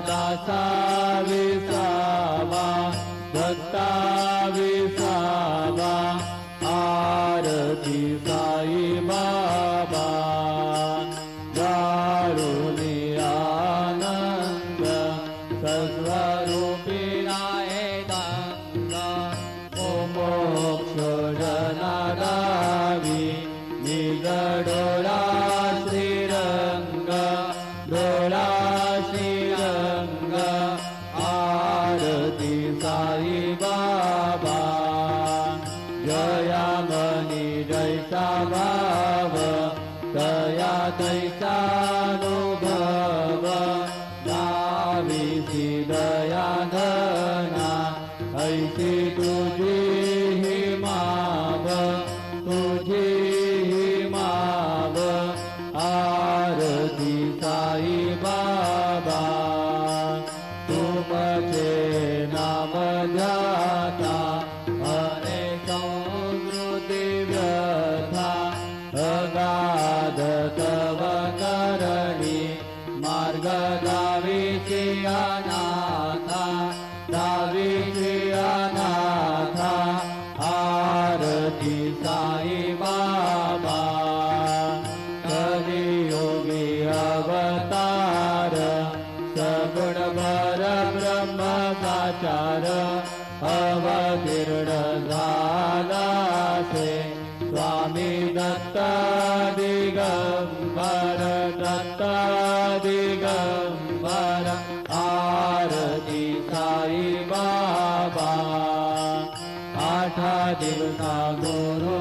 दासा विसावा दत्ता विसावा आरती साई बाबा गारुणी आनंद सस्वरूपिणाय गंगा ओ मोक्ष जनादावी निगडोळा श्रीरंग डोळा श्रीरंग आरती साई बाबा जया मनी जैसा भाव दया तैसानुभव नाविसी दया धना ऐसी तुझी ही माव तुझी ही माव आरती साई बाबा तुमचे नाम ध्याता अनेक संस्कृती व्यथा अगाध तव करणी मार्ग दावीची अनाथा दावीची अनाथा आरती साई बाबा कलियोगी अवतार सगुण भर ब्रह्म साचार अवतीर्ण झाला से स्वामी दत्त दिगंबर दत्त दिगंबर आरती साई बाबा आठा दिवसा गुरु